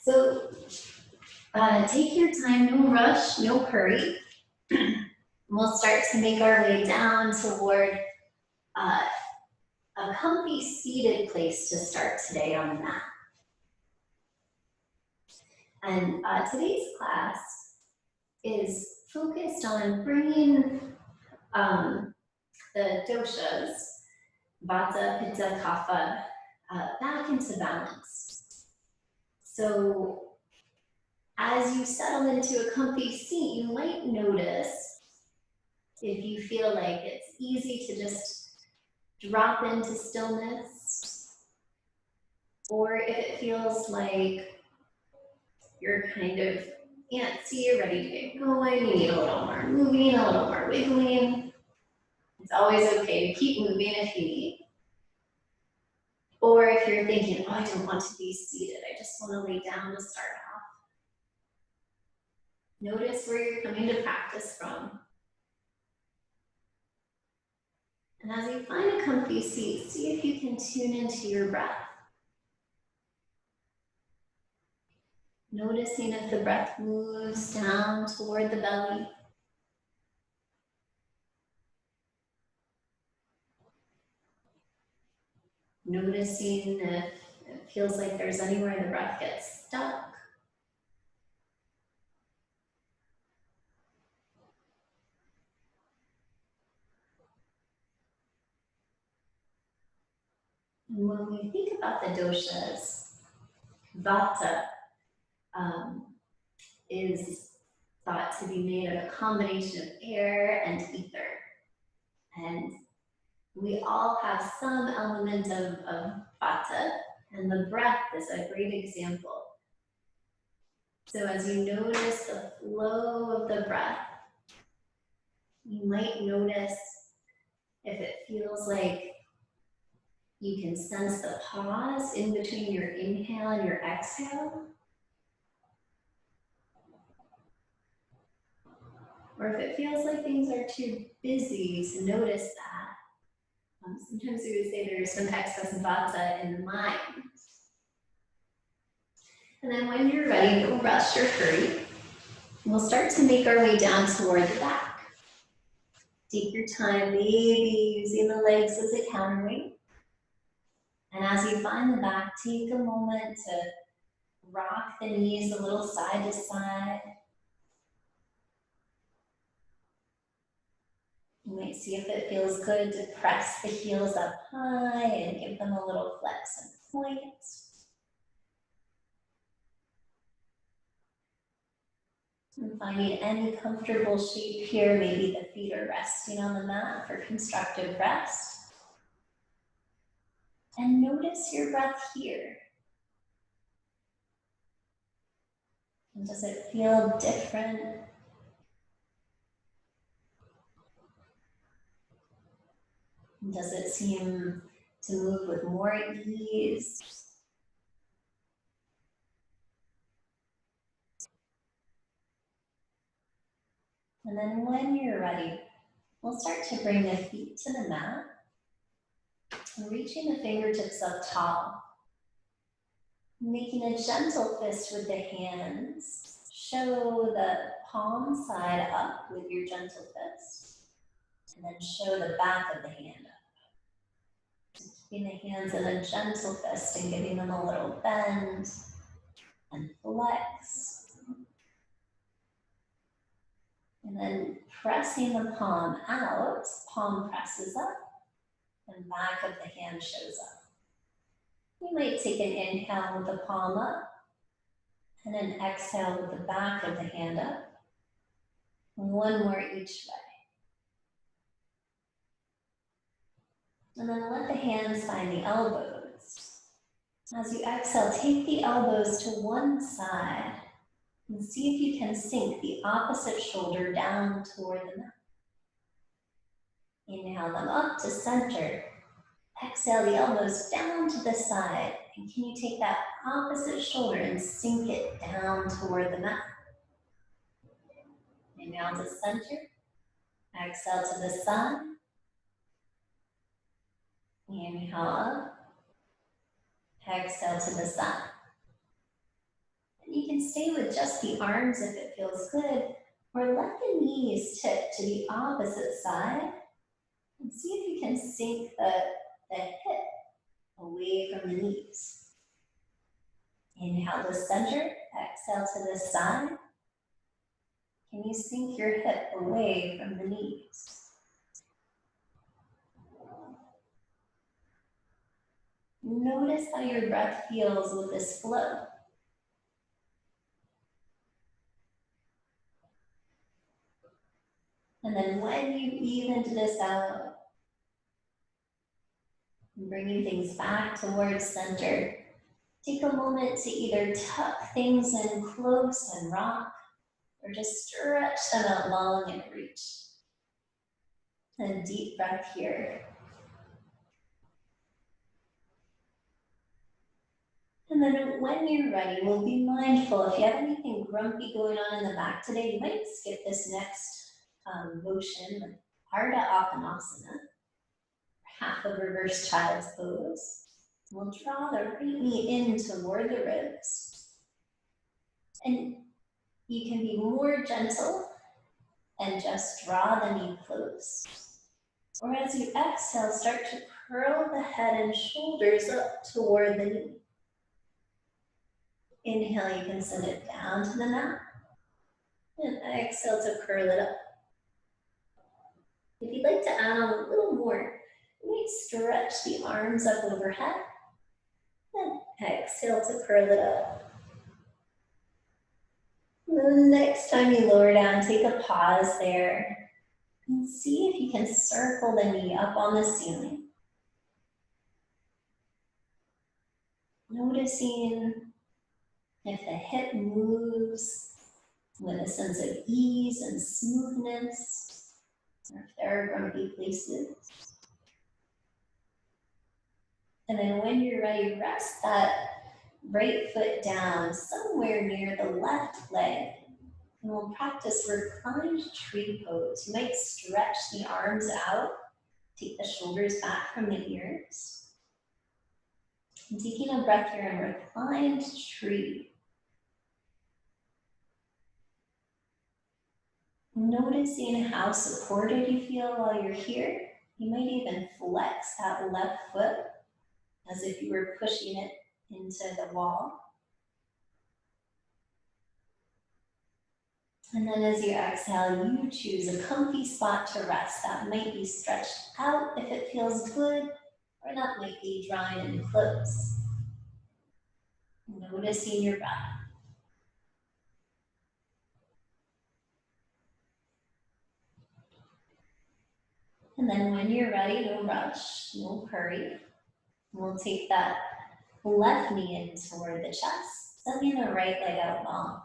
So take your time, no rush, no hurry. We'll start to make our way down toward a comfy seated place to start today on the mat. And today's class is focused on bringing the doshas, vata, pitta, kapha, back into balance. So as you settle into a comfy seat, you might notice if you feel like it's easy to just drop into stillness, or if it feels like you're kind of antsy, you're ready to get going, you need a little more moving, a little more wiggling. It's always okay to keep moving if you need. Or if you're thinking, oh, I don't want to be seated, I just want to lay down to start off. Notice where you're coming to practice from. And as you find a comfy seat, see if you can tune into your breath. Noticing if the breath moves down toward the belly. Noticing if it feels like there's anywhere the breath gets stuck. And when we think about the doshas, vata is thought to be made of a combination of air and ether. And we all have some element of vata, and the breath is a great example. So as you notice the flow of the breath, you might notice if it feels like you can sense the pause in between your inhale and your exhale. Or if it feels like things are too busy to notice that. Sometimes we would say there's some excess vata in the mind. And then when you're ready, no rush or hurry. We'll start to make our way down toward the back. Take your time, maybe using the legs as a counterweight. And as you find the back, take a moment to rock the knees a little side to side. You might see if it feels good to press the heels up high and give them a little flex and point. And finding any comfortable shape here, maybe the feet are resting on the mat for constructive rest. And notice your breath here. And does it feel different? Does it seem to move with more ease? And then when you're ready, we'll start to bring the feet to the mat, and reaching the fingertips up tall. Making a gentle fist with the hands. Show the palm side up with your gentle fist. And then show the back of the hand up. Keeping the hands in a gentle fist and giving them a little bend and flex. And then pressing the palm out, palm presses up, and back of the hand shows up. You might take an inhale with the palm up, and an exhale with the back of the hand up. One more each way. And then let the hands find the elbows. As you exhale, take the elbows to one side and see if you can sink the opposite shoulder down toward the mat. Inhale them up to center. Exhale the elbows down to the side. And can you take that opposite shoulder and sink it down toward the mat? Inhale to center. Exhale to the side. Inhale up. Exhale to the side. can stay with just the arms if it feels good, or let the knees tip to the opposite side and see if you can sink the hip away from the knees. Inhale to center, exhale to the side. Can you sink your hip away from the knees? Notice how your breath feels with this flow. And then when you evened this out, bringing things back towards center, take a moment to either tuck things in close and rock, or just stretch them out long and reach. And deep breath here. And then when you're ready, we'll be mindful. If you have anything grumpy going on in the back today, you might skip this next motion, like Ardha Appanasana, half of reverse child's pose. We'll draw the right knee in toward the ribs. And you can be more gentle and just draw the knee close. Or as you exhale, start to curl the head and shoulders up toward the knee. Inhale, you can send it down to the mat. And exhale to curl it up. If you'd like to add on a little more, you might stretch the arms up overhead. And exhale to curl it up. And then the next time you lower down, take a pause there. And see if you can circle the knee up on the ceiling. Noticing if the hip moves with a sense of ease and smoothness, or if there are grumpy places. And then when you're ready, rest that right foot down somewhere near the left leg. And we'll practice reclined tree pose. You might stretch the arms out, take the shoulders back from the ears. And taking a breath here in reclined tree. Noticing how supported you feel while you're here. You might even flex that left foot as if you were pushing it into the wall. And then as you exhale, you choose a comfy spot to rest. That might be stretched out if it feels good, or that might be drawing in close. Noticing your breath. And then when you're ready, no rush, no hurry. We'll take that left knee in toward the chest, sending the right leg out long.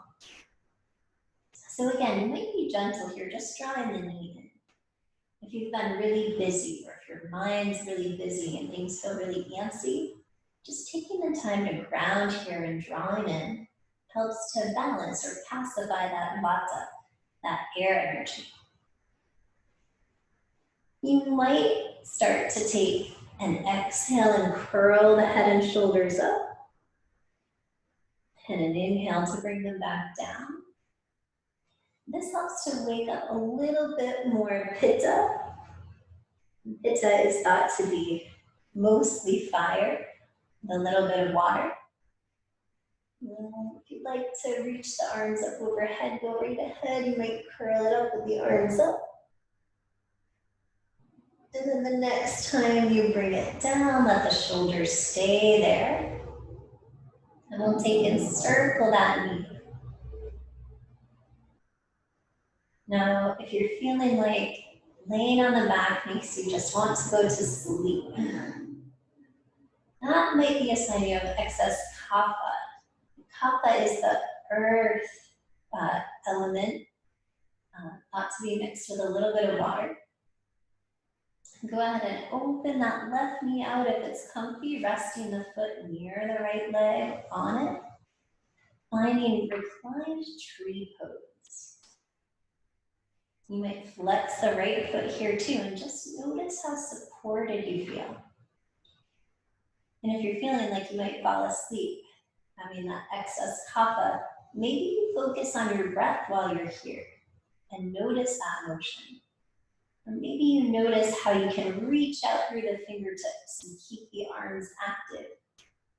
So again, you might be gentle here, just drawing the knee in. If you've been really busy, or if your mind's really busy and things feel really antsy, just taking the time to ground here and drawing in helps to balance or pacify that vata, that air energy. You might start to take an exhale and curl the head and shoulders up. And an inhale to bring them back down. This helps to wake up a little bit more pitta. Pitta is thought to be mostly fire, with a little bit of water. If you'd like to reach the arms up overhead, go right ahead. You might curl it up with the arms up. And then the next time you bring it down, let the shoulders stay there. And we'll take and circle that knee. Now, if you're feeling like laying on the back makes you just want to go to sleep, that might be a sign you have excess kapha. Kapha is the earth element, thought to be mixed with a little bit of water. Go ahead and open that left knee out if it's comfy, resting the foot near the right leg on it. Finding reclined tree pose. You might flex the right foot here too, and just notice how supported you feel. And if you're feeling like you might fall asleep, having that excess kapha maybe you focus on your breath while you're here and notice that motion. Or maybe you notice how you can reach out through the fingertips and keep the arms active,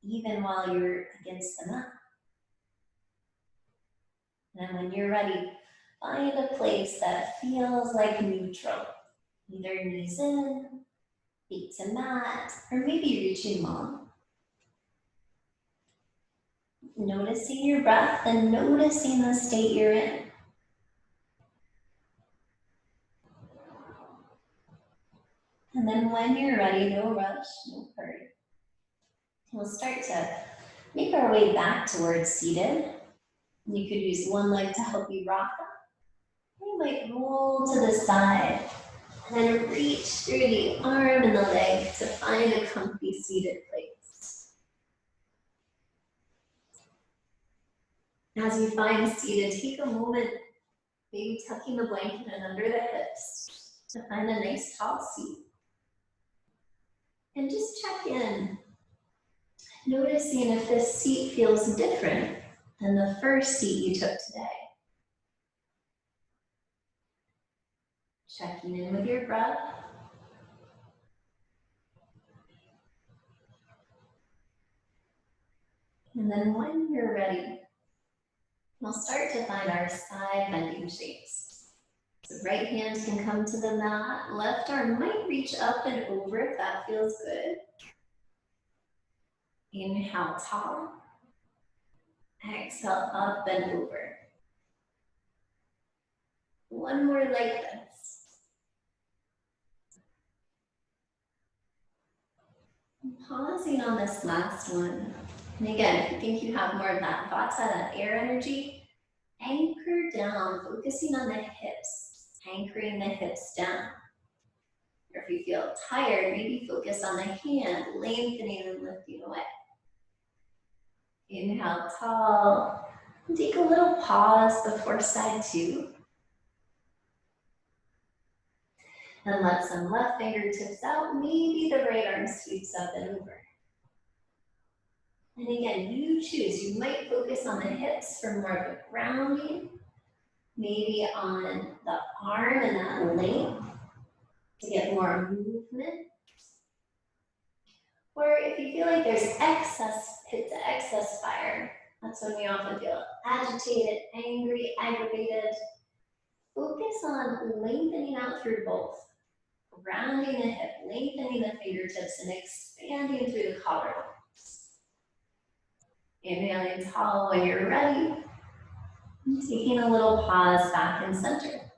even while you're against the mat. And when you're ready, find a place that feels like neutral. Either knees in, feet to mat, or maybe reaching long. Noticing your breath and noticing the state you're in. And then when you're ready, no rush, no hurry. We'll start to make our way back towards seated. You could use one leg to help you rock up. You might roll to the side and then reach through the arm and the leg to find a comfy seated place. As you find seated, take a moment, maybe tucking the blanket in under the hips to find a nice tall seat. And just check in, noticing if this seat feels different than the first seat you took today. Checking in with your breath. And then when you're ready, we'll start to find our side bending shapes. So right hand can come to the mat, left arm might reach up and over if that feels good. Inhale, tall. Exhale, up and over. One more like this. Pausing on this last one. And again, if you think you have more of that vata, that air energy, anchor down, focusing on the hips, anchoring the hips down. Or if you feel tired, maybe focus on the hand, lengthening and lifting away. Inhale, tall. Take a little pause before side two. And let some left fingertips out. Maybe the right arm sweeps up and over. And again, you choose. You might focus on the hips for more of a grounding. Maybe on the arm and that length to get more movement. Or if you feel like there's excess pitta, excess fire, that's when we often feel agitated, angry, aggravated. Focus on lengthening out through both. Rounding the hip, lengthening the fingertips, and expanding through the collarbone. Inhaling tall when you're ready. And taking a little pause back in center.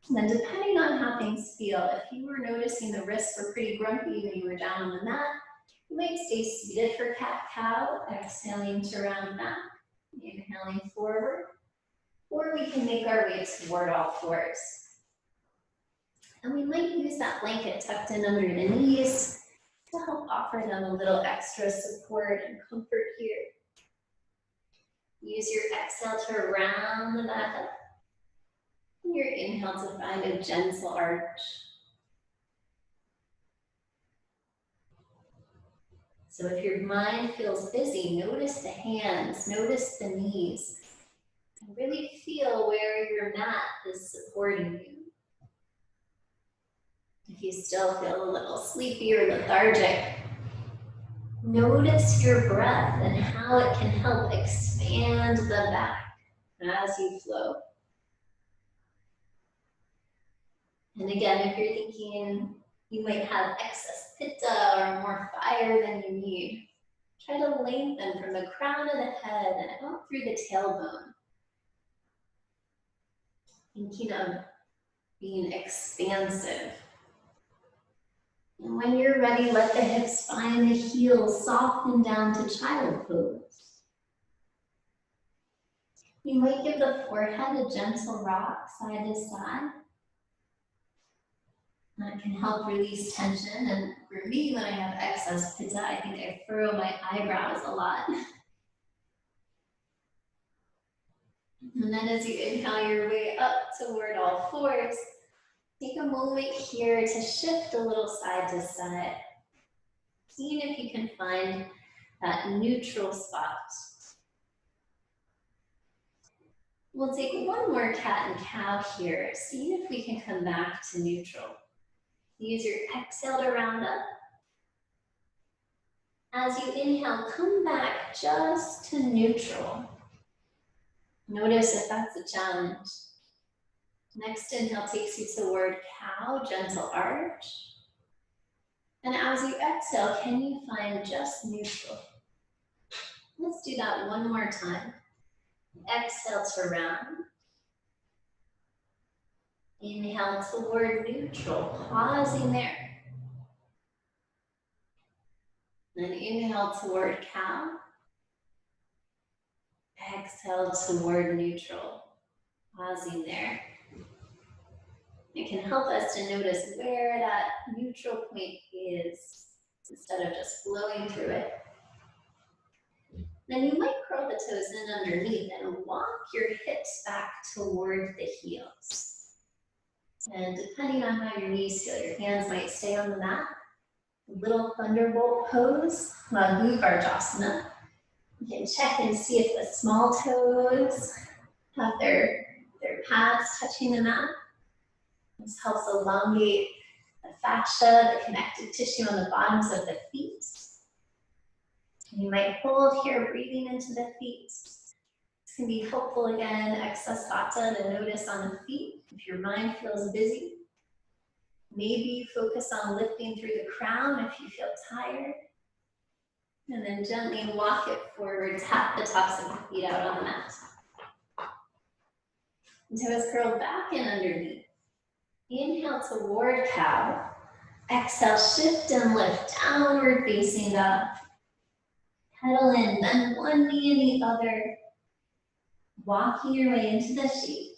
And then depending on how things feel, if you were noticing the wrists were pretty grumpy when you were down on the mat, you might stay seated for cat-cow, exhaling to round back, inhaling forward. Or we can make our way toward all fours. And we might use that blanket tucked in under the knees to help offer them a little extra support and comfort here. Use your exhale to round the back up. And your inhale to find a gentle arch. So if your mind feels busy, notice the hands, notice the knees. And really feel where your mat is supporting you. If you still feel a little sleepy or lethargic, notice your breath and how it can help expand the back as you flow. And again, if you're thinking you might have excess pitta or more fire than you need, try to lengthen from the crown of the head and out through the tailbone. Thinking of being expansive. And when you're ready, let the hips find the heels soften down to child pose. You might give the forehead a gentle rock side to side. That can help release tension. And for me, when I have excess pitta, I think I furrow my eyebrows a lot. And then as you inhale your way up toward all fours, take a moment here to shift a little side to side. Seeing if you can find that neutral spot. We'll take one more cat and cow here, seeing if we can come back to neutral. Use your exhale to round up. As you inhale, come back just to neutral. Notice if that's a challenge. Next inhale takes you toward cow, gentle arch. And as you exhale, can you find just neutral? Let's do that one more time. Exhale to round. Inhale toward neutral, pausing there. Then inhale toward cow. Exhale toward neutral, pausing there. It can help us to notice where that neutral point is instead of just flowing through it. Then you might curl the toes in underneath and walk your hips back toward the heels. And depending on how your knees feel, your hands might stay on the mat. Little thunderbolt pose, Bhuvardhasana. You can check and see if the small toes have their pads touching the mat. This helps elongate the fascia, the connective tissue on the bottoms of the feet. You might hold here, breathing into the feet. This can be helpful again, excess vata to notice on the feet. If your mind feels busy, maybe focus on lifting through the crown if you feel tired. And then gently walk it forward, tap the tops of the feet out on the mat. And toes curled back and underneath. Inhale toward cow. Exhale, shift and lift, downward facing dog. Pedal in, bend one knee and the other. Walking your way into the shape.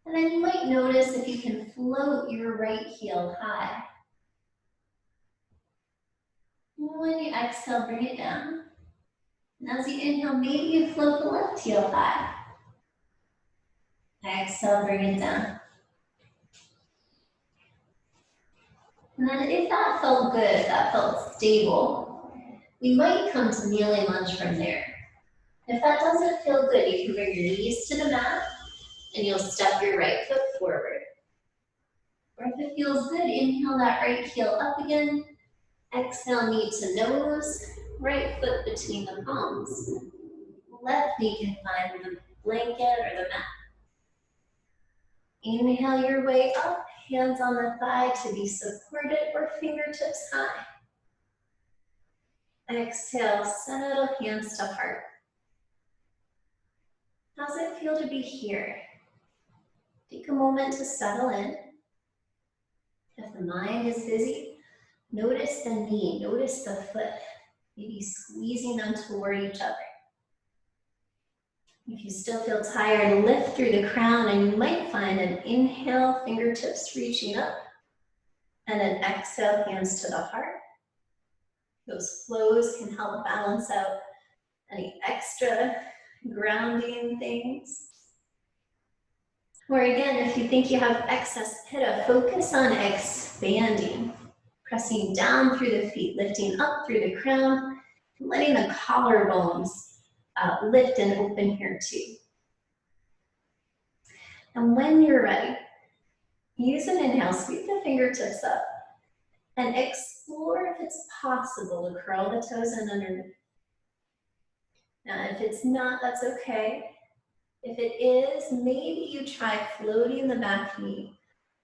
And then you might notice if you can float your right heel high. When you exhale, bring it down. And as you inhale, maybe you float the left heel high. Exhale, bring it down. And then if that felt good, if that felt stable, we might come to kneeling lunge from there. If that doesn't feel good, you can bring your knees to the mat and you'll step your right foot forward. Or if it feels good, inhale that right heel up again. Exhale, knee to nose, right foot between the palms. Left knee can find the blanket or the mat. Inhale your way up, hands on the thigh to be supported or fingertips high. Exhale, settle hands to heart. How's it feel to be here? Take a moment to settle in. If the mind is busy, notice the knee, notice the foot, maybe squeezing them toward each other. If you still feel tired, lift through the crown and you might find an inhale, fingertips reaching up, and an exhale, hands to the heart. Those flows can help balance out any extra grounding things. Or again, if you think you have excess pitta, focus on expanding, pressing down through the feet, lifting up through the crown, letting the collarbones lift and open here too. And when you're ready, use an inhale, sweep the fingertips up, and explore if it's possible to curl the toes in underneath. Now, if it's not, that's okay. If it is, maybe you try floating the back knee,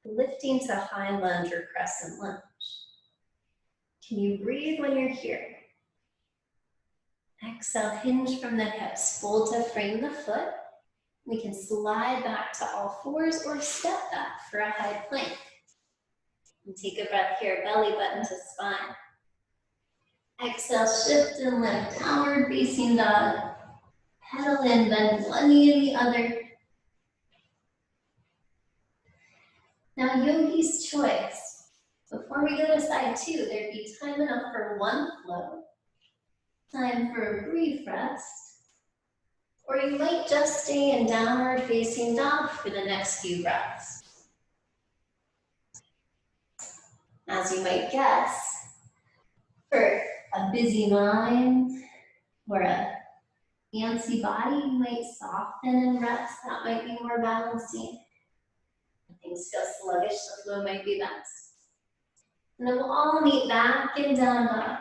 lifting to high lunge or crescent lunge. Can you breathe when you're here? Exhale, hinge from the hips, fold to frame the foot. We can slide back to all fours or step back for a high plank. And take a breath here, belly button to spine. Exhale, shift and lift, downward facing dog. Pedal in, bend one knee and the other. Now, yogi's choice. Before we go to side two, there'd be time enough for one flow, time for a brief rest, or you might just stay in downward facing dog for the next few breaths. As you might guess, For a busy mind or a fancy body, you might soften and rest. That might be more balancing. If things feel sluggish, the flow might be best. And then we'll all meet back in down dog.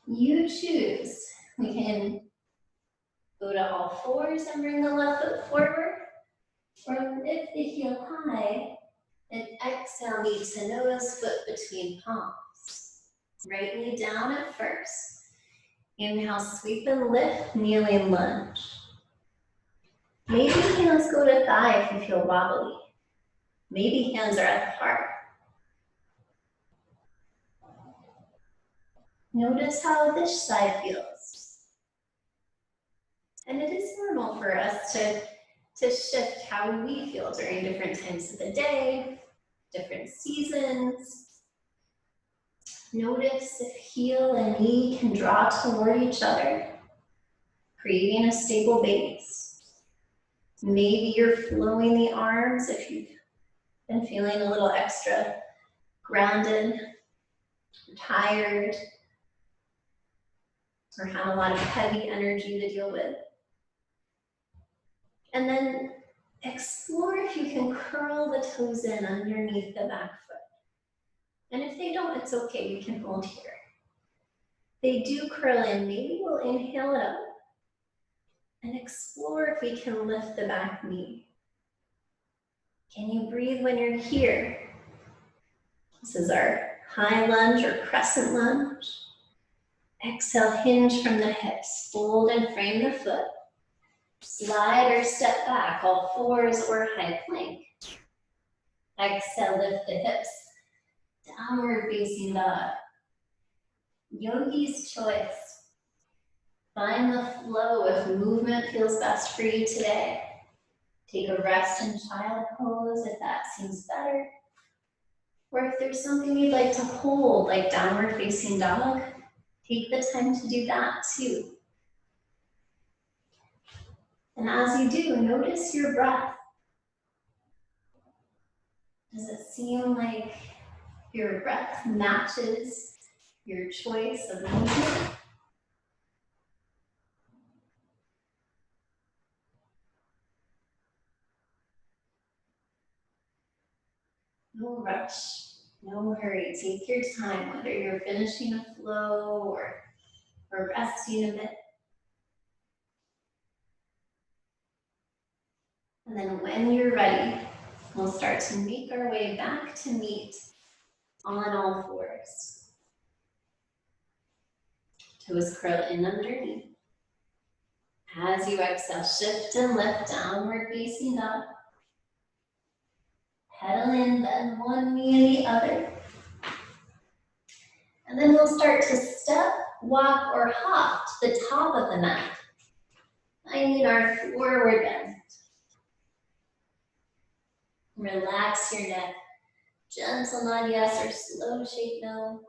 You choose. We can go to all fours and bring the left foot forward, or lift the heel high and exhale, knee to nose, foot between palms. Right knee down at first. Inhale, sweep and lift, kneeling lunge. Maybe hands go to thigh if you feel wobbly. Maybe hands are at the heart. Notice how this side feels. And it is normal for us to shift how we feel during different times of the day, different seasons. Notice if heel and knee can draw toward each other, creating a stable base. Maybe you're flowing the arms if you've been feeling a little extra grounded, tired, or have a lot of heavy energy to deal with. And then explore if you can curl the toes in underneath the back foot. And if they don't, it's okay, you can hold here. They do curl in, maybe we'll inhale it up and explore if we can lift the back knee. Can you breathe when you're here? This is our high lunge or crescent lunge. Exhale, hinge from the hips, fold and frame the foot. Slide or step back, all fours or high plank. Exhale, lift the hips. Downward facing dog. Yogi's choice. Find the flow if movement feels best for you today. Take a rest in child pose if that seems better. Or if there's something you'd like to hold, like downward facing dog, take the time to do that too. And as you do, notice your breath. Does it seem like your breath matches your choice of movement? No rush, no hurry. Take your time, whether you're finishing a flow or resting a bit. And then when you're ready, we'll start to make our way back to meet on all fours. Toes curl in underneath. As you exhale, shift and lift, downward facing dog. Pedal in, bend one knee and the other. And then we'll start to step, walk, or hop to the top of the mat. Finding our forward bend. Relax your neck. Gentle nod yes or slow shake no.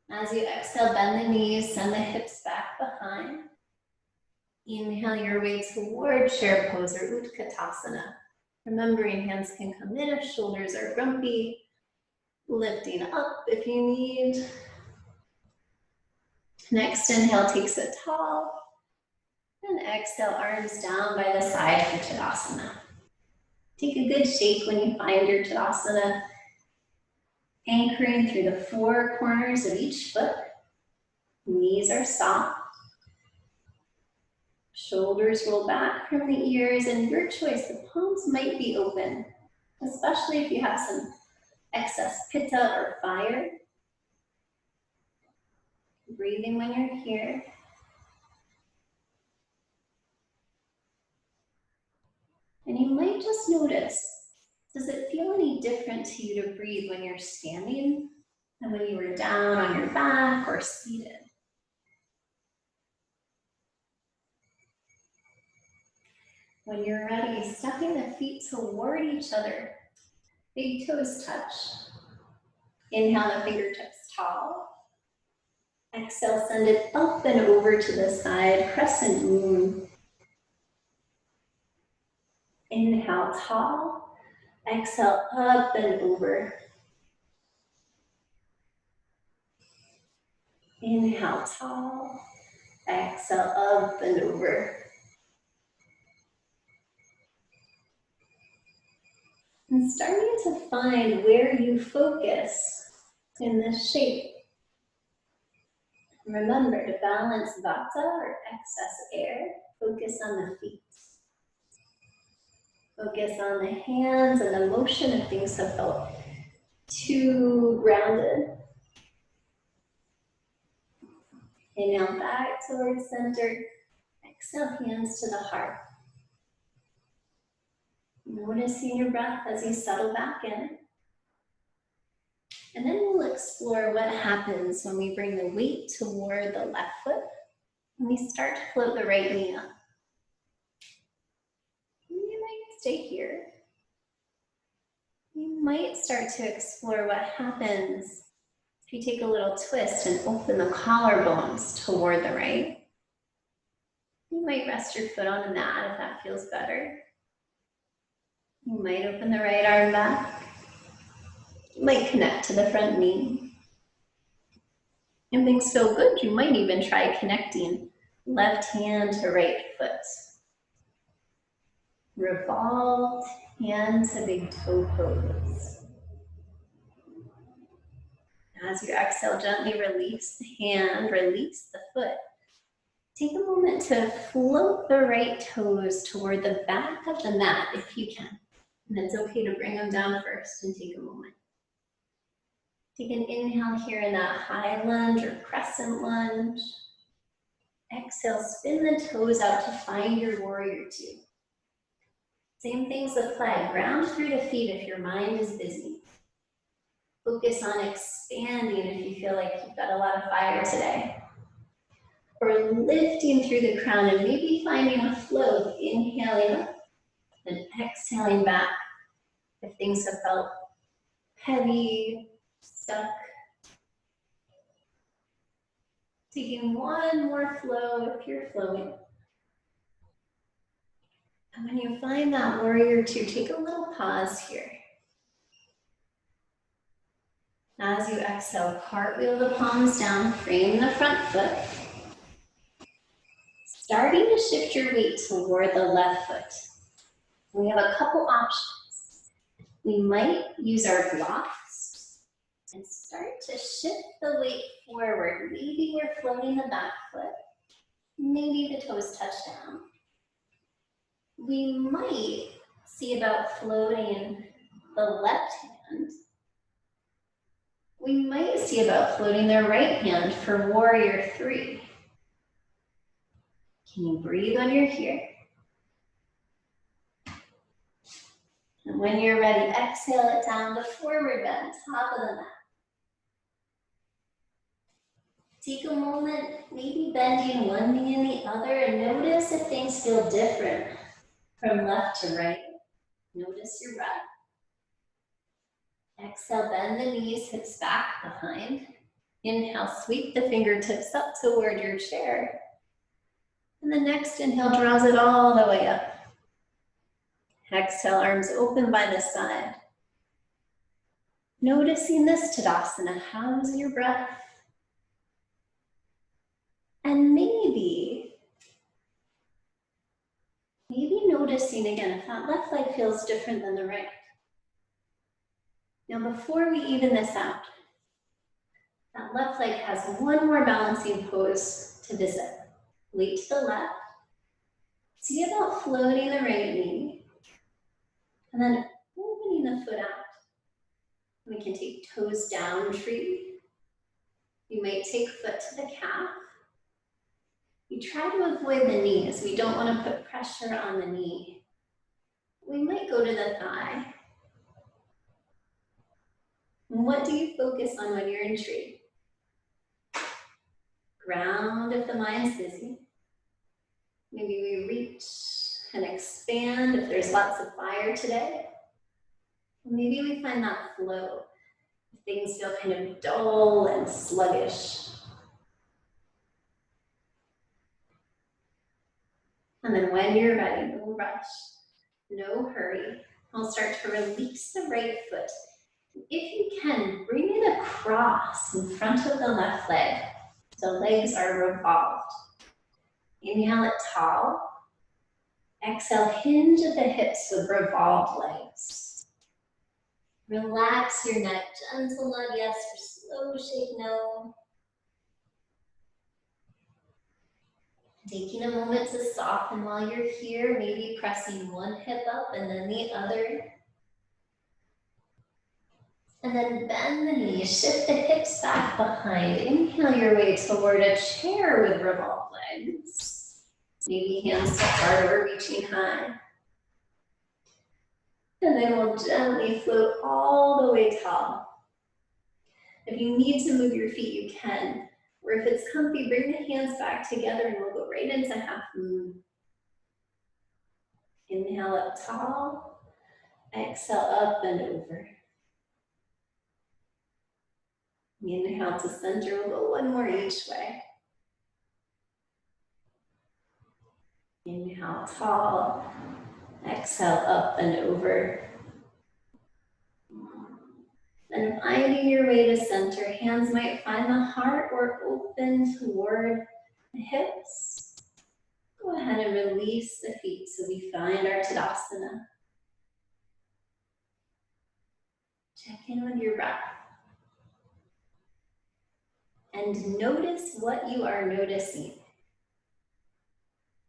As you exhale, bend the knees, send the hips back behind. Inhale your way toward chair pose or Utkatasana. Remembering hands can come in if shoulders are grumpy. Lifting up if you need. Next inhale takes it tall. And exhale, arms down by the side for Tadasana. Take a good shake when you find your Tadasana. Anchoring through the four corners of each foot. Knees are soft. Shoulders roll back from the ears, and your choice, the palms might be open, especially if you have some excess pitta or fire. Breathing when you're here. And you might just notice, does it feel any different to you to breathe when you're standing than when you were down on your back or seated? When you're ready, stepping the feet toward each other. Big toes touch. Inhale the fingertips tall. Exhale, send it up and over to the side, crescent moon. Inhale tall. Exhale up and over. Inhale tall, exhale up and over. And starting to find where you focus in this shape. Remember to balance vata or excess air. Focus on the feet. Focus on the hands and the motion if things have felt too grounded. Inhale back towards center. Exhale, hands to the heart. Noticing your breath as you settle back in. And then we'll explore what happens when we bring the weight toward the left foot and we start to float the right knee up. You might stay here. You might start to explore what happens if you take a little twist and open the collarbones toward the right. You might rest your foot on the mat if that feels better. You might open the right arm back. You might connect to the front knee. If things feel good, you might even try connecting left hand to right foot. Revolved hand to big toe pose. As you exhale, gently release the hand, release the foot. Take a moment to float the right toes toward the back of the mat if you can. And it's okay to bring them down first and take a moment. Take an inhale here in that high lunge or crescent lunge. Exhale, spin the toes out to find your warrior two. Same things apply. Ground through the feet if your mind is busy. Focus on expanding if you feel like you've got a lot of fire today. Or lifting through the crown and maybe finding a flow, inhaling up and exhaling back if things have felt heavy, stuck. Taking one more flow if you're flowing. And when you find that warrior two, take a little pause here. As you exhale, cartwheel the palms down, frame the front foot. Starting to shift your weight toward the left foot. We have a couple options. We might use our blocks and start to shift the weight forward. Maybe we're floating the back foot. Maybe the toes touch down. We might see about floating the left hand. We might see about floating the right hand for warrior three. Can you breathe when you're here? And when you're ready, exhale it down to forward bend, top of the mat. Take a moment, maybe bending one knee and the other, and notice if things feel different from left to right. Notice your breath. Exhale, bend the knees, hips back behind. Inhale, sweep the fingertips up toward your chair. And the next inhale draws it all the way up. Exhale, arms open by the side. Noticing this Tadasana, how's your breath? And maybe noticing again if that left leg feels different than the right. Now before we even this out, that left leg has one more balancing pose to visit. Weight to the left. See about floating the right knee. And then opening the foot out. We can take toes down tree. You might take foot to the calf. You try to avoid the knees. We don't want to put pressure on the knee. We might go to the thigh. And what do you focus on when you're in tree? Ground if the mind's busy. Maybe we reach and expand if there's lots of fire today. Maybe we find that flow. If things feel kind of dull and sluggish. And then when you're ready, no rush, no hurry. I'll start to release the right foot. If you can, bring it across in front of the left leg. The legs are revolved. Inhale it tall. Exhale, hinge at the hips with revolved legs. Relax your neck, gentle nod yes or slow shake no. Taking a moment to soften while you're here, maybe pressing one hip up and then the other. And then bend the knees, shift the hips back behind. Inhale your way toward a chair with revolved legs. Maybe hands to heart or reaching high. And then we'll gently float all the way tall. If you need to move your feet, you can. Or if it's comfy, bring the hands back together and we'll go right into half moon. Inhale up tall. Exhale up and over. Inhale to center. We'll go one more each way. Inhale tall. Exhale up and over. And finding your way to center, hands might find the heart or open toward the hips. Go ahead and release the feet so we find our Tadasana. Check in with your breath. And notice what you are noticing.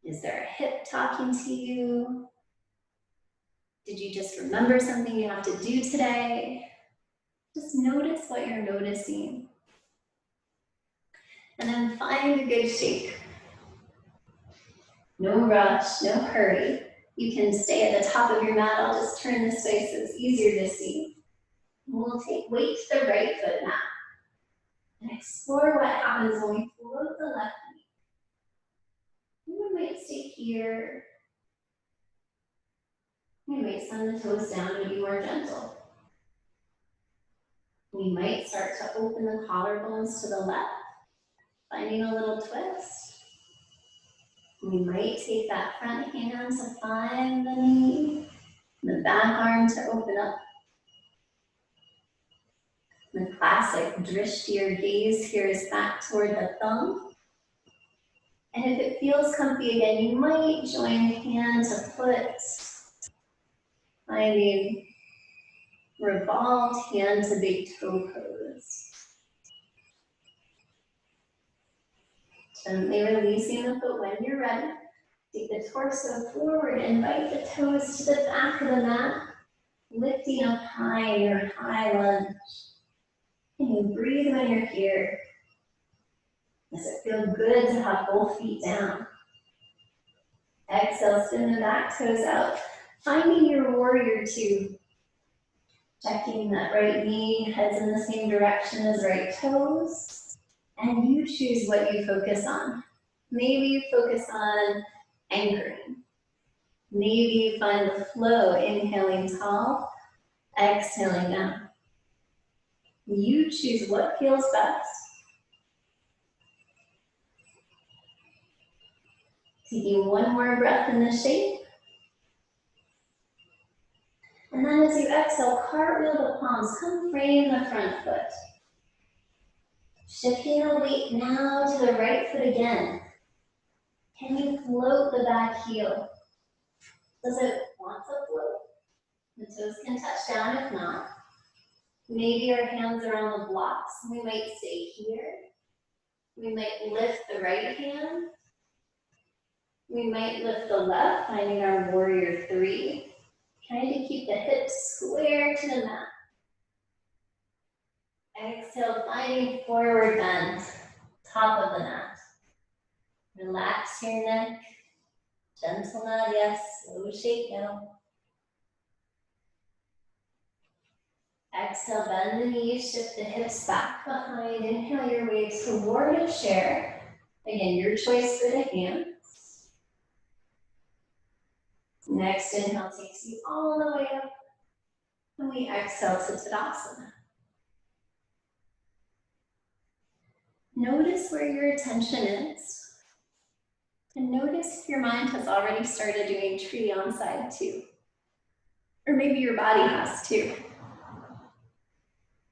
Is there a hip talking to you? Did you just remember something you have to do today? Just notice what you're noticing. And then find a good shake. No rush, no hurry. You can stay at the top of your mat. I'll just turn this way so it's easier to see. We'll take weight to the right foot now. And explore what happens when we float the left knee. We might stay here. We might send the toes down and be more gentle. We might start to open the collarbones to the left, finding a little twist. We might take that front hand to find the knee, the back arm to open up. The classic drishti or gaze here is back toward the thumb. And if it feels comfy again, you might join hand to foot, finding revolved hand to big toe pose. Gently releasing the foot when you're ready. Take the torso forward, invite the toes to the back of the mat, lifting up high in your high lunge. And you breathe when you're here. Does it feel good to have both feet down? Exhale, spin the back toes out, finding your warrior two. Checking that right knee heads in the same direction as right toes. And you choose what you focus on. Maybe you focus on anchoring. Maybe you find the flow, inhaling tall, exhaling down. You choose what feels best. Taking one more breath in the shape. And then as you exhale, cartwheel the palms, come frame the front foot. Shifting the weight now to the right foot again. Can you float the back heel? Does it want to float? The toes can touch down if not. Maybe our hands are on the blocks. We might stay here. We might lift the right hand. We might lift the left, finding our warrior three. Trying to keep the hips square to the mat. Exhale, finding forward bend, top of the mat. Relax your neck. Gentle nod, yes. Slow shake, no. Exhale, bend the knees, shift the hips back behind. Inhale your way toward a chair. Again, your choice for the hands. Next inhale takes you all the way up. And we exhale to Tadasana. Notice where your attention is. And notice if your mind has already started doing tree on side two. Or maybe your body has too.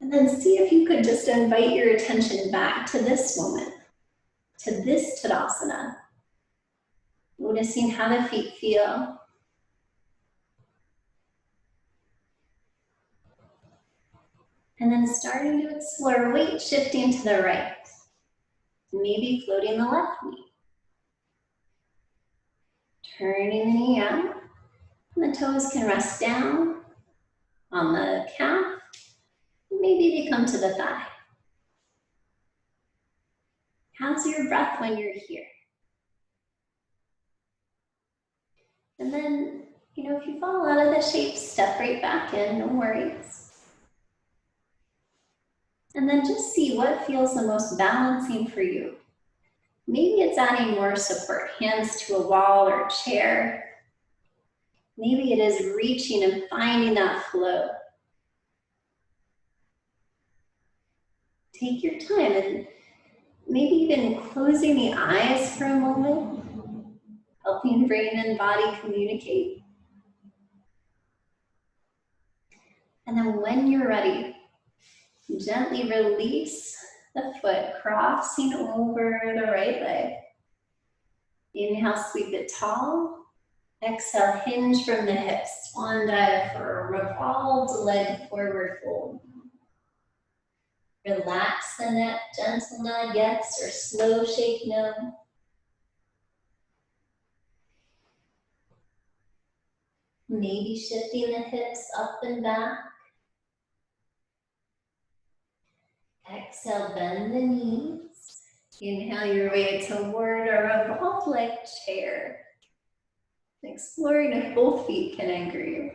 And then see if you could just invite your attention back to this moment. to this Tadasana. Noticing how the feet feel. And then starting to explore weight shifting to the right. Maybe floating the left knee. Turning the knee out. And the toes can rest down on the calf. Maybe they come to the thigh. How's your breath when you're here? And then, if you fall out of the shape, step right back in, no worries. And then just see what feels the most balancing for you. Maybe it's adding more support, hands to a wall or a chair. Maybe it is reaching and finding that flow. Take your time and maybe even closing the eyes for a moment, helping brain and body communicate. And then when you're ready, gently release the foot, crossing over the right leg. Inhale, sweep it tall. Exhale, hinge from the hips. Swan dive for a revolved leg forward fold. Relax the neck, gentle nod yes, or slow shake no. Maybe shifting the hips up and back. Exhale, bend the knees. Inhale your way toward a revolved leg chair. Exploring if both feet can anchor you.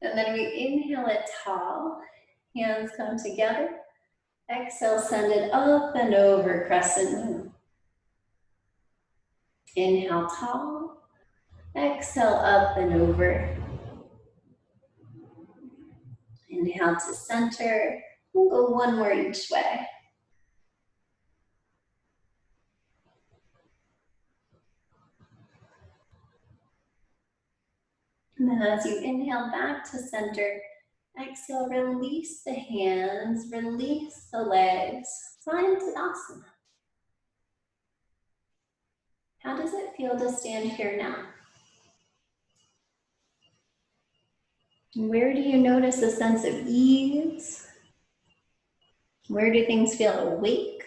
And then we inhale it tall. Hands come together. Exhale, send it up and over, crescent moon. Inhale, tall. Exhale, up and over. Inhale to center. We'll go one more each way. And then as you inhale back to center, exhale, release the hands, release the legs. Find Tadasana. How does it feel to stand here now? Where do you notice a sense of ease? Where do things feel awake?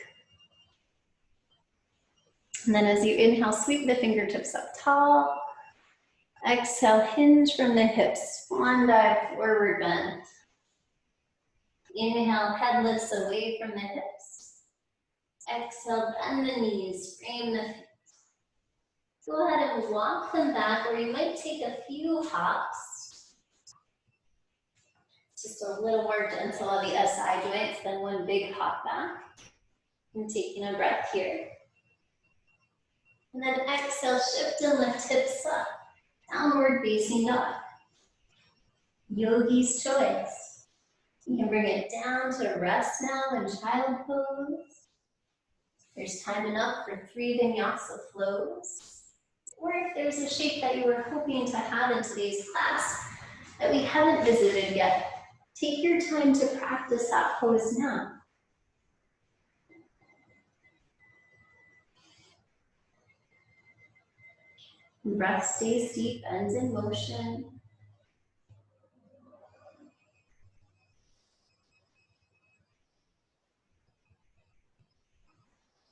And then as you inhale, sweep the fingertips up tall. Exhale, hinge from the hips, swan dive, forward bend. Inhale, head lifts away from the hips. Exhale, bend the knees, frame the feet. Go ahead and walk them back, or you might take a few hops. Just a little more gentle on the SI joints than one big hop back. And taking a breath here. And then exhale, shift and lift hips up. Downward facing dog. Yogi's choice. You can bring it down to rest now in child pose. There's time enough for 3 vinyasa flows. Or if there's a shape that you were hoping to have in today's class that we haven't visited yet, take your time to practice that pose now. Breath stays deep, ends in motion.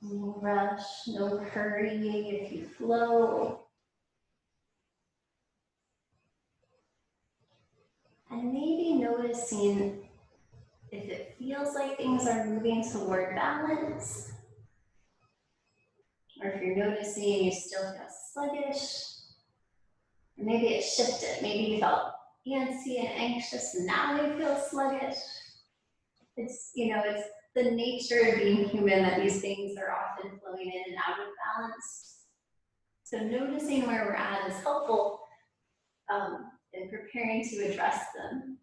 No rush, no hurry if you flow. And maybe noticing if it feels like things are moving toward balance, or if you're noticing you still feel sluggish, or maybe it shifted. Maybe you felt antsy and anxious, and now you feel sluggish. It's the nature of being human that these things are often flowing in and out of balance. So noticing where we're at is helpful in preparing to address them.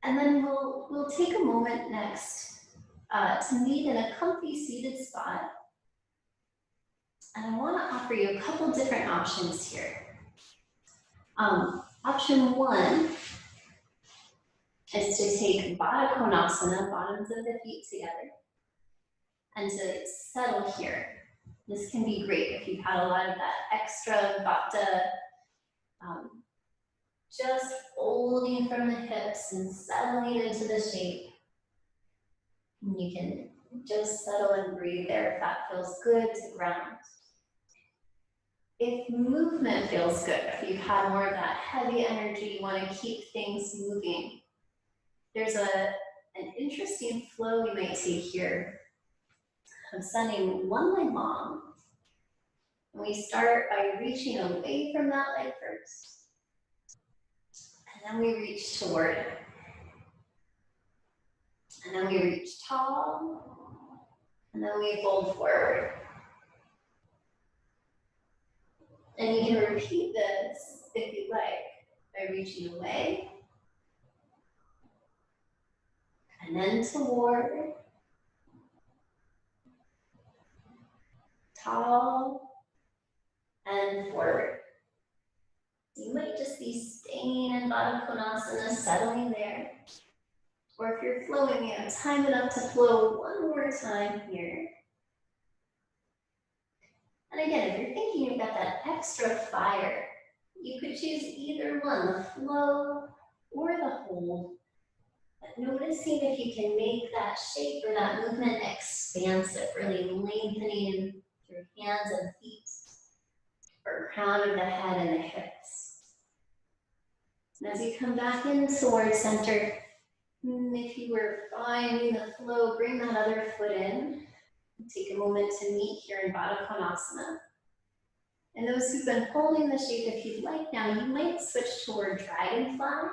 And then we'll take a moment next to meet in a comfy seated spot. And I want to offer you a couple different options here. Option 1 is to take Baddha Konasana, bottoms of the feet together. and to settle here. This can be great if you've had a lot of that extra vata, just folding from the hips and settling into the shape. And you can just settle and breathe there if that feels good to ground. If movement feels good, if you've had more of that heavy energy, you want to keep things moving, there's an interesting flow we might see here. I'm sending one leg long. And we start by reaching away from that leg first. And then we reach toward it. And then we reach tall. And then we fold forward. And you can repeat this if you like by reaching away. And then toward. Tall. And forward. You might just be staying in Baddha Konasana, settling there. Or if you're flowing, you have time enough to flow one more time here. And again, if you're thinking you've got that extra fire, you could choose either one, the flow or the hold. But noticing if you can make that shape or that movement expansive, really lengthening through hands and feet, or crown of the head and the hips. And as you come back in towards center, if you were finding the flow, bring that other foot in. Take a moment to meet here in Baddha Konasana. And those who've been holding the shape, if you'd like now, you might switch toward dragonfly,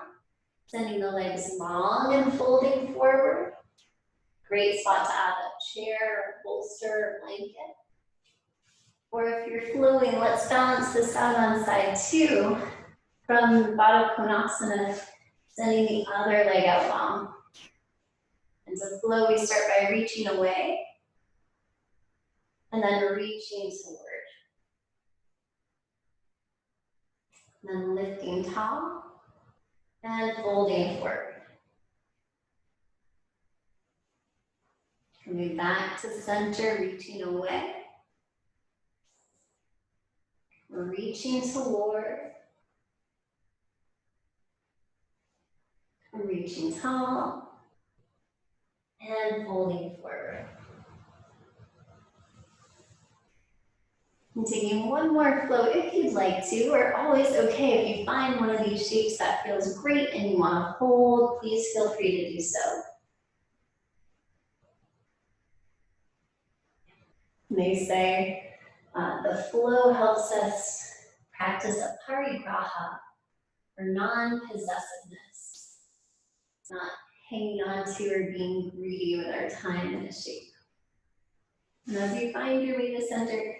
sending the legs long and folding forward. Great spot to add a chair, or bolster, or blanket. Or if you're flowing, let's balance this out on side two. From Baddha Konasana, sending the other leg out long. And to flow, we start by reaching away. And then reaching toward. And then lifting tall. And folding forward. Coming back to center, reaching away. Reaching toward. Reaching tall. And folding forward. And taking one more flow if you'd like to, or always okay if you find one of these shapes that feels great and you want to hold, please feel free to do so. And they say the flow helps us practice a parigraha, or non-possessiveness, not hanging on to or being greedy with our time in a shape. And as you find your way to center,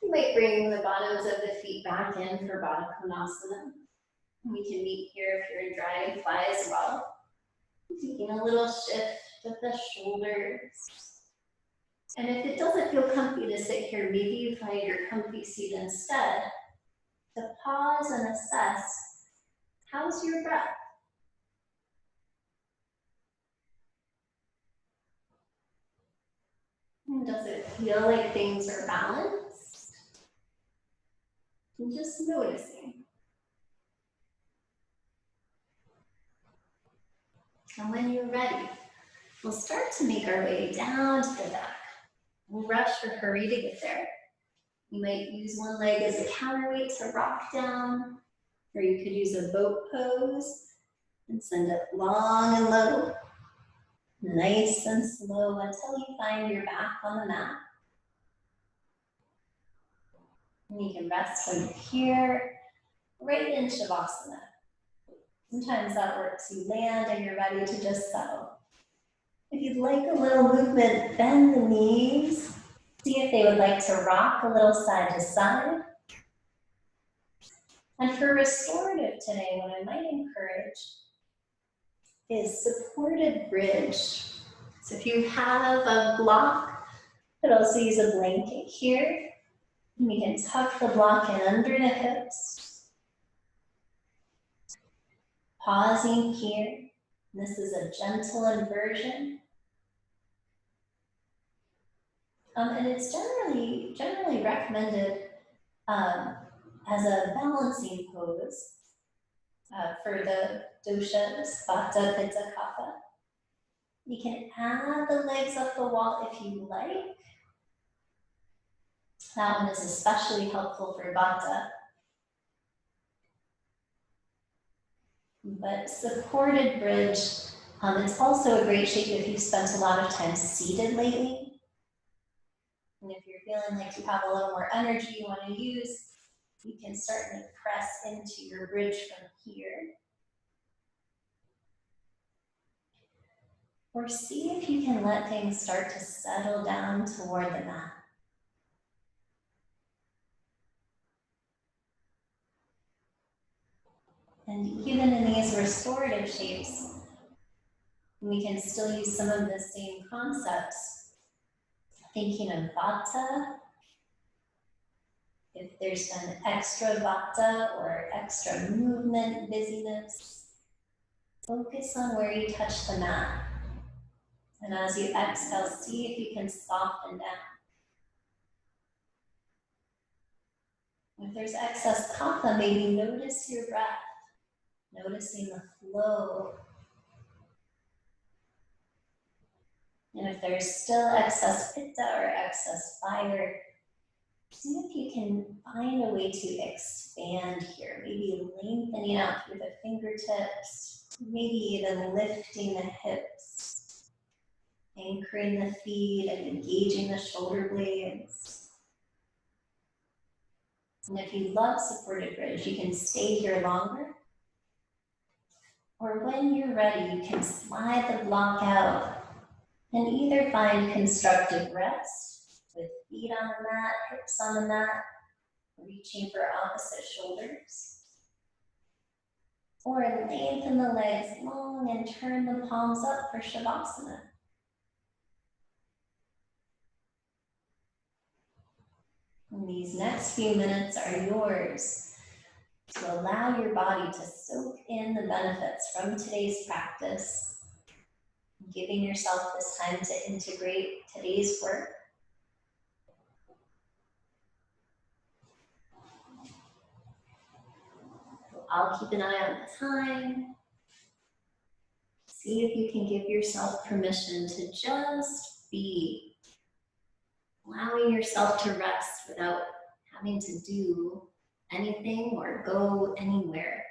you might bring the bottoms of the feet back in for Baddha Konasana. We can meet here if you're in dragonfly as well. Taking a little shift with the shoulders. And if it doesn't feel comfy to sit here, maybe you find your comfy seat instead. To pause and assess, how's your breath? And does it feel like things are balanced? And just noticing. And when you're ready, we'll start to make our way down to the back. We'll rush or hurry to get there. You might use one leg as a counterweight to rock down, or you could use a boat pose and send it long and low, nice and slow until you find your back on the mat. And you can rest when you're here, right in Shavasana. Sometimes that works. You land and you're ready to just settle. If you'd like a little movement, bend the knees. See if they would like to rock a little side to side. And for restorative today, what I might encourage is supported bridge. So if you have a block, you could also use a blanket here. And you can tuck the block in under the hips. Pausing here. This is a gentle inversion. And it's generally recommended um, as a balancing pose for the doshas, vata, pitta, kapha. You can add the legs up the wall if you like. That one is especially helpful for vata. But supported bridge, it's also a great shape if you've spent a lot of time seated lately. And if you're feeling like you have a little more energy you want to use, you can start to press into your bridge from here. Or see if you can let things start to settle down toward the mat. And even in these restorative shapes, we can still use some of the same concepts. Thinking of vata, if there's an extra vata or extra movement, dizziness, focus on where you touch the mat. And as you exhale, see if you can soften down. If there's excess kapha, maybe notice your breath, noticing the flow. And if there's still excess pitta or excess fire, see if you can find a way to expand here, maybe lengthening out through the fingertips, maybe even lifting the hips, anchoring the feet and engaging the shoulder blades. And if you love supported bridge, you can stay here longer. Or when you're ready, you can slide the block out and either find constructive rest with feet on the mat, hips on the mat, reaching for opposite shoulders. Or lengthen the legs long and turn the palms up for Shavasana. And these next few minutes are yours to allow your body to soak in the benefits from today's practice, giving yourself this time to integrate today's work. I'll keep an eye on the time. See if you can give yourself permission to just be, allowing yourself to rest without having to do anything or go anywhere.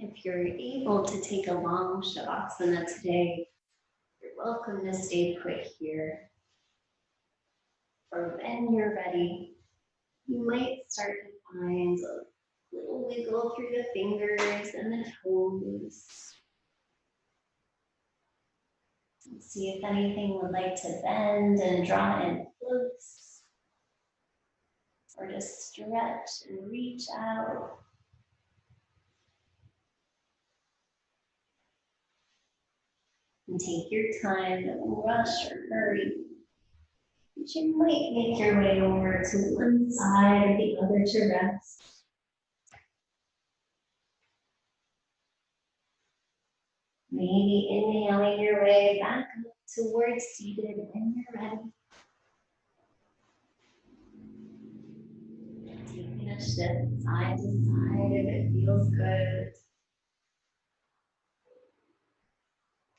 If you're able to take a long shavasana today, you're welcome to stay put here. Or when you're ready, you might start to find a little wiggle through the fingers and the toes. See if anything would like to bend and draw in close. Or just stretch and reach out. And take your time, don't rush or hurry. But you might make your way over to one side or the other to rest. Maybe inhaling your way back up towards seated when you're ready. Taking a shift side to side if it feels good.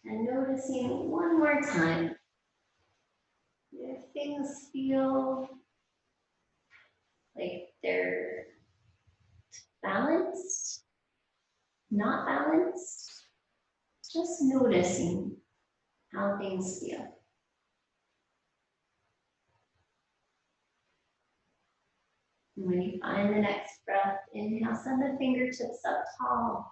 And noticing one more time if things feel like they're balanced, not balanced, just noticing how things feel. And when you find the next breath, inhale, send the fingertips up tall.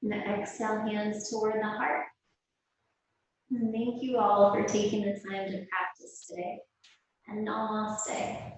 And exhale, hands toward the heart. And thank you all for taking the time to practice today. And namaste.